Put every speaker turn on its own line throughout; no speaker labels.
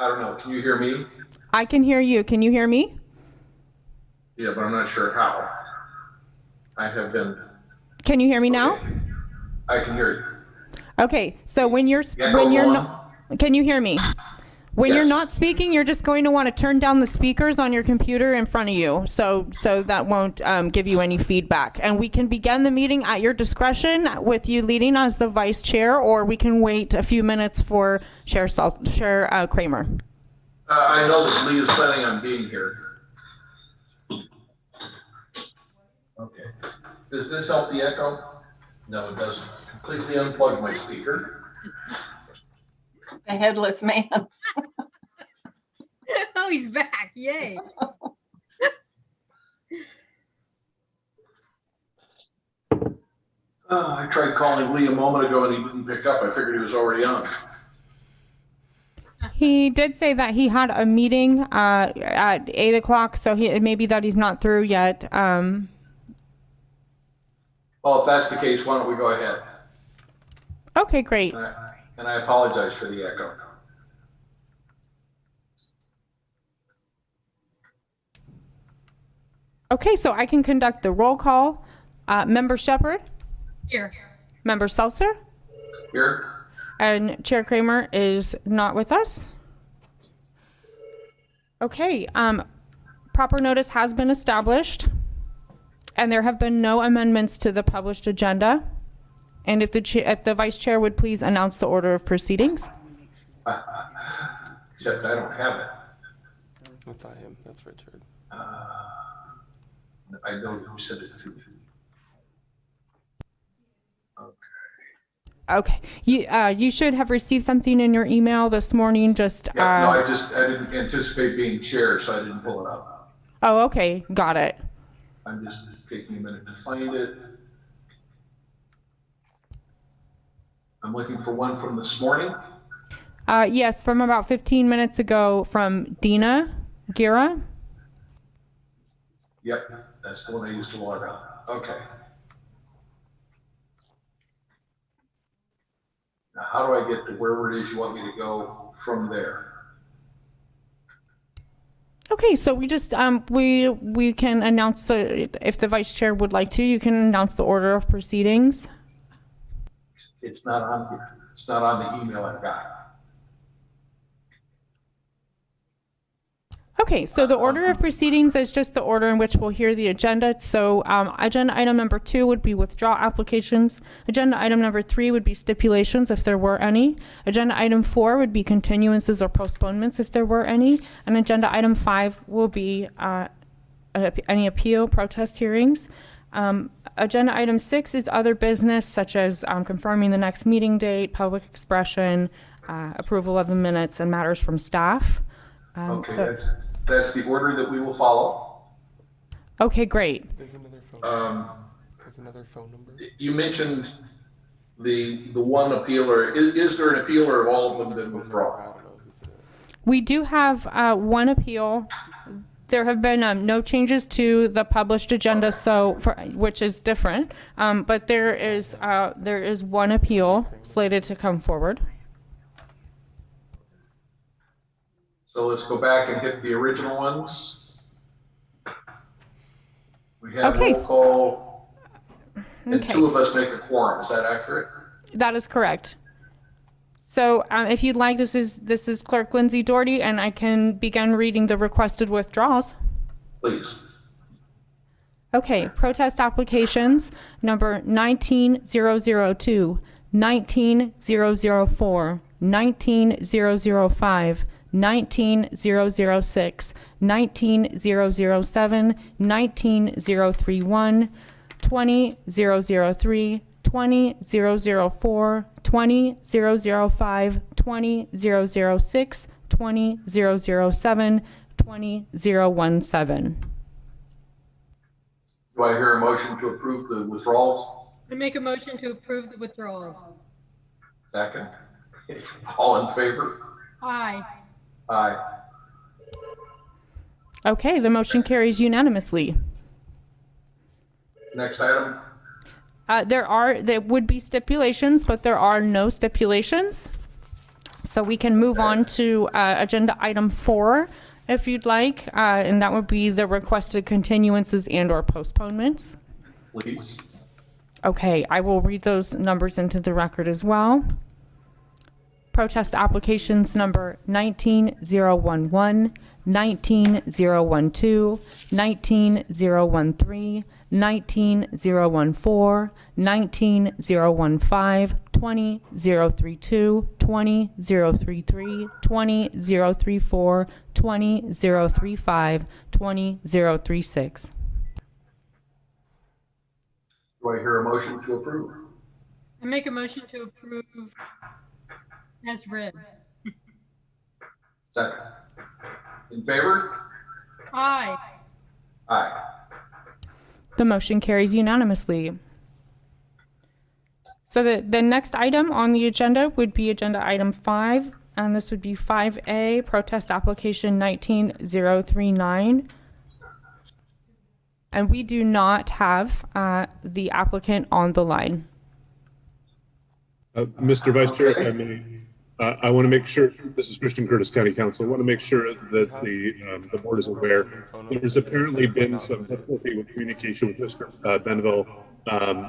I don't know. Can you hear me?
I can hear you. Can you hear me?
Yeah, but I'm not sure how. I have been.
Can you hear me now?
Okay. I can hear you.
Okay, so when you're
Yeah, go
not, can you hear me? When you're
Yes.
not speaking, you're just going to want to turn down the speakers on your computer in front of you, so that won't give you any feedback. And we can begin the meeting at your discretion with you leading as the vice chair, or we can wait a few minutes for Chair Kramer.
I know that Lee is planning on being here. Okay. Does this help the echo? No, it doesn't. Completely unplug my speaker.
The headless man.
Oh, he's back. Yay.
I tried calling Lee a moment ago and he didn't pick up. I figured he was already on.
He did say that he had a meeting at 8 o'clock, so maybe that he's not through yet.
Well, if that's the case, why don't we go ahead?
Okay, great.
And I apologize for the echo.
Okay, so I can conduct the roll call. Member Shepherd,
Here.
Member Seltzer,
Here?
and Chair Kramer is not with us. Okay, proper notice has been established, and there have been no amendments to the published agenda. And if the vice chair would please announce the order of proceedings.
Except I don't have it.
That's not him. That's Richard.
I know who sent it to me.
Okay, you should have received something in your email this morning. Just
Yeah, no, I didn't anticipate being chair, so I didn't pull it up.
oh, okay, got it.
I'm just taking a minute to find it. I'm looking for one from this morning.
Yes, from about 15 minutes ago from Dina Gira.
Yep, that's the one I used to log on. Okay. Now, how do I get to wherever it is you want me to go from there?
Okay, so we just we can announce if the vice chair would like to, you can announce the order of proceedings.
It's not on here. It's not on the email I've got.
Okay, so the order of proceedings is just the order in which we'll hear the agenda. So agenda item number 2 would be withdrawal applications. Agenda item number 3 would be stipulations, if there were any. Agenda item 4 would be continuances or postponements, if there were any. And agenda item 5 will be any appeal, protest hearings. Agenda item 6 is other business, such as confirming the next meeting date, public expression, approval of the minutes, and matters from staff.
Okay, that's the order that we will follow.
Okay, great.
There's another phone. There's another phone number.
You mentioned the one appeal, or is there an appeal, or have all of them been withdrawn?
I don't know who's it.
We do have one appeal. There have been no changes to the published agenda, which is different. But there is one appeal slated to come forward.
So let's go back and hit the original ones. We have
Okay.
roll call, and
Okay.
2 of us make a quorum. Is that accurate?
That is correct. So if you'd like, this is Clerk Lindsay Doherty, and I can begin reading the requested withdrawals.
Please.
Okay, protest applications number 19002, 19004, 19005, 19006, 19007, 19031, 20003, 20004, 20005, 20006, 20007, 20017.
Do I hear a motion to approve the withdrawals?
I make a motion to approve the withdrawals.
Second. All in favor?
Aye.
Aye.
Okay, the motion carries unanimously.
Next item.
There would be stipulations, but there are no stipulations. So we can move on to agenda item 4, if you'd like, and that would be the requested continuances and/or postponements.
Please.
Okay, I will read those numbers into the record as well. Protest applications number 19011, 19012, 19013, 19014, 19015, 20032, 20033, 20034, 20035, 20036.
Do I hear a motion to approve?
I make a motion to approve as read.
Second. In favor?
Aye.
Aye.
The motion carries unanimously. So the next item on the agenda would be agenda item 5, and this would be 5A, protest application 19039. And we do not have the applicant on the line.
Mr. Vice Chair, if I may, I want to make sure, this is Christian Curtis, County Council, I want to make sure that the board is aware. There's apparently been some difficulty with communication with Mr. Benville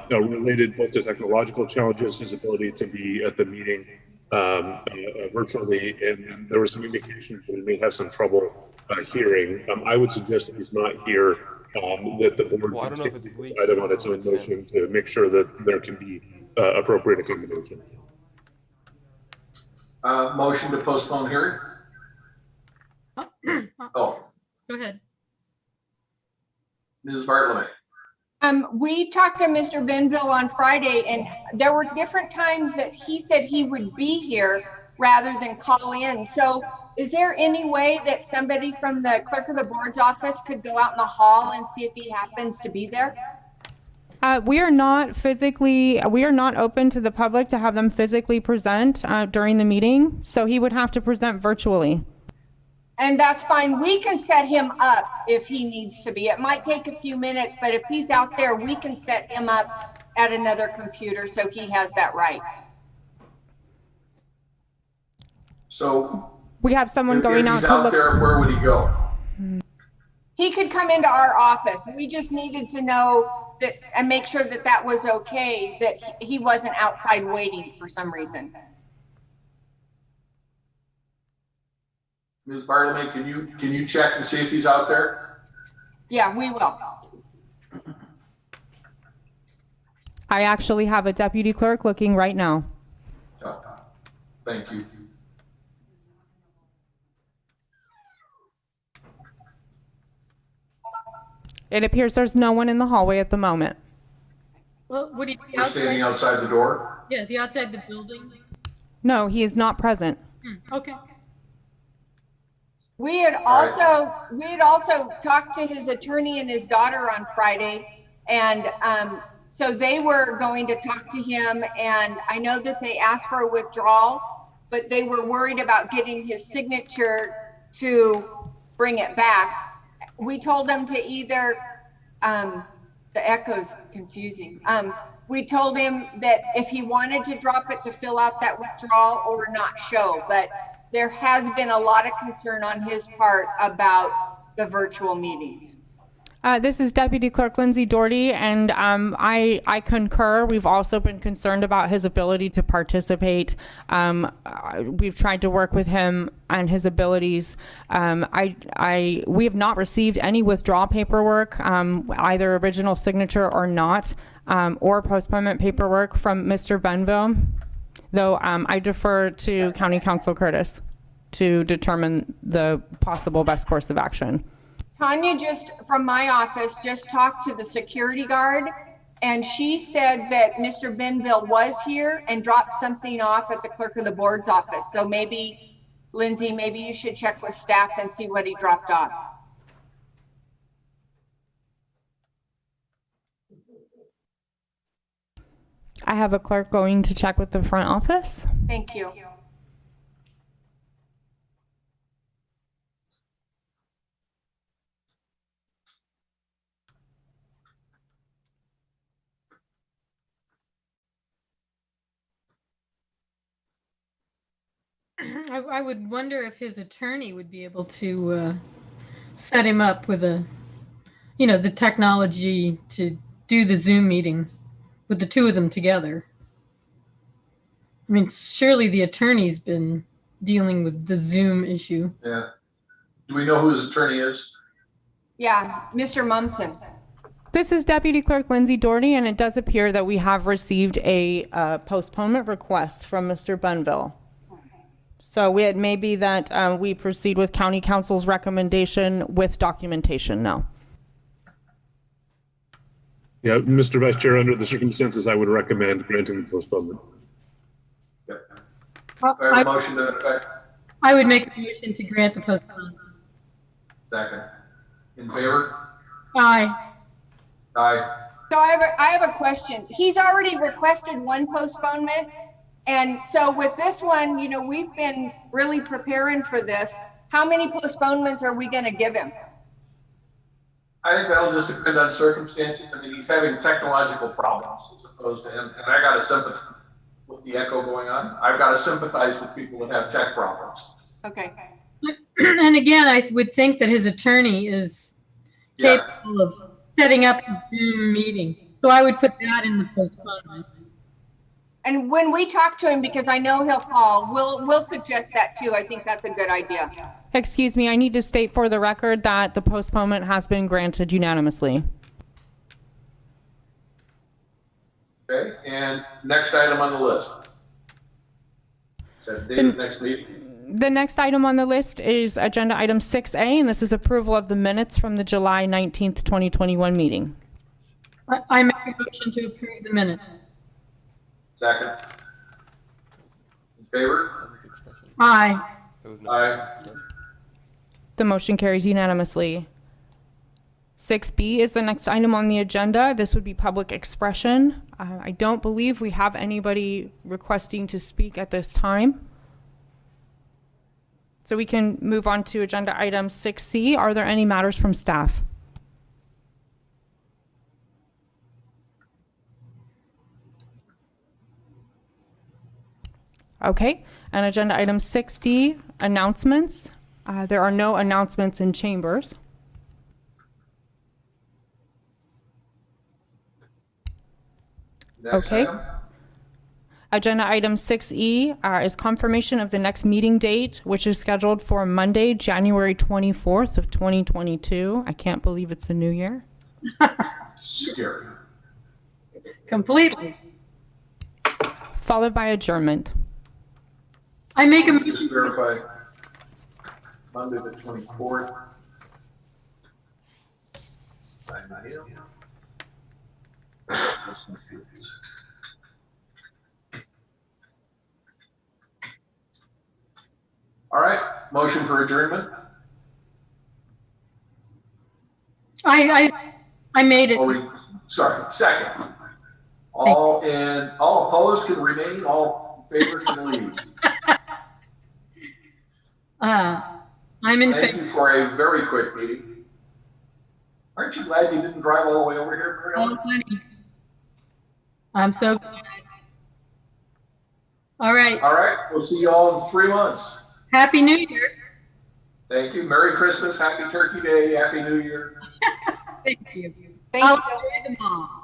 related both to technological challenges, his ability to be at the meeting virtually, and there was some indication that he may have some trouble hearing. I would suggest if he's not here, that the board
Well, I don't know
take
if it's
the
leaked.
item on its own motion to make sure that there can be appropriate accommodation.
Motion to postpone hearing? Oh,
Go ahead.
Ms. Bartlemy.
We talked to Mr. Benville on Friday, and there were different times that he said he would be here rather than call in. So is there any way that somebody from the clerk of the board's office could go out in the hall and see if he happens to be there?
We are not open to the public to have them physically present during the meeting, so he would have to present virtually.
And that's fine. We can set him up if he needs to be. It might take a few minutes, but if he's out there, we can set him up at another computer so he has that right.
So
We have someone
if
going out
he's
to
out
look.
there, where would he go?
He could come into our office. We just needed to know that and make sure that that was okay, that he wasn't outside waiting for some reason.
Ms. Bartlemy, can you check and see if he's out there?
Yeah, we will.
I actually have a deputy clerk looking right now.
Oh, thank you.
It appears there's no one in the hallway at the moment.
Well, would he be
We're standing
outside?
outside the door.
Yeah, is he outside the building?
No, he is not present.
Okay.
We had also talked to his attorney and his daughter on Friday, and so they were going to talk to him, and I know that they asked for a withdrawal, but they were worried about getting his signature to bring it back. We told them to either, the echo's confusing. We told him that if he wanted to drop it to fill out that withdrawal or not show, but there has been a lot of concern on his part about the virtual meetings.
This is Deputy Clerk Lindsay Doherty, and I concur. We've also been concerned about his ability to participate. We've tried to work with him and his abilities. We have not received any withdrawal paperwork, either original signature or not, or postponement paperwork from Mr. Benville, though I defer to County Council Curtis to determine the possible best course of action.
Tanya from my office, just talked to the security guard, and she said that Mr. Benville was here and dropped something off at the clerk of the board's office. So maybe, Lindsay, maybe you should check with staff and see what he dropped off.
I have a clerk going to check with the front office.
Thank you.
I would wonder if his attorney would be able to set him up with the technology to do the Zoom meeting with the two of them together. I mean, surely the attorney's been dealing with the Zoom issue.
Yeah. Do we know who his attorney is?
Yeah, Mr. Mumson.
This is Deputy Clerk Lindsay Doherty, and it does appear that we have received a postponement request from Mr. Benville. So it may be that we proceed with County Council's recommendation with documentation now.
Yeah, Mr. Vice Chair, under the circumstances, I would recommend granting the postponement.
Yep. Do I have a motion to that effect?
I would make a motion to grant the postponement.
Second. In favor?
Aye.
Aye.
So I have a question. He's already requested one postponement. And so with this one, we've been really preparing for this. How many postponements are we going to give him?
I think that'll just depend on circumstances. I mean, he's having technological problems as opposed to him, and I got to sympathize with the echo going on. I've got to sympathize with people that have tech problems.
Okay.
And again, I would think that his attorney is capable of setting up a Zoom meeting. So I would put that in the postponement.
And when we talk to him, because I know he'll call, we'll suggest that too. I think that's a good idea.
Excuse me, I need to state for the record that the postponement has been granted unanimously.
Okay, and next item on the list. Is that date of next meeting?
The next item on the list is agenda item 6A, and this is approval of the minutes from the July 19th, 2021 meeting.
I make a motion to approve the minute.
Second. In favor?
Aye.
Aye.
The motion carries unanimously. 6B is the next item on the agenda. This would be public expression. I don't believe we have anybody requesting to speak at this time. So we can move on to agenda item 6C. Are there any matters from staff? Okay, and agenda item 6D, announcements. There are no announcements in chambers.
Next
Okay.
item?
Agenda item 6E is confirmation of the next meeting date, which is scheduled for Monday, January 24th of 2022. I can't believe it's the new year.
Scary.
Completely.
Followed by adjournment.
I make a
Just
motion.
verify. Monday the 24th. 9 a.m. Just confused. All right, motion for adjournment.
I made it.
Oh, sorry, second. All opposed can remain, all in favor can leave.
I'm in
Thank
favor.
you for a very quick meeting. Aren't you glad you didn't drive all the way over here, Mary Ellen?
Oh, honey. I'm so glad. All right.
All right, we'll see you all in 3 months.
Happy New Year.
Thank you. Merry Christmas, Happy Turkey Day, Happy New Year.
Thank you.
Thank
I'll
you.
enjoy them all.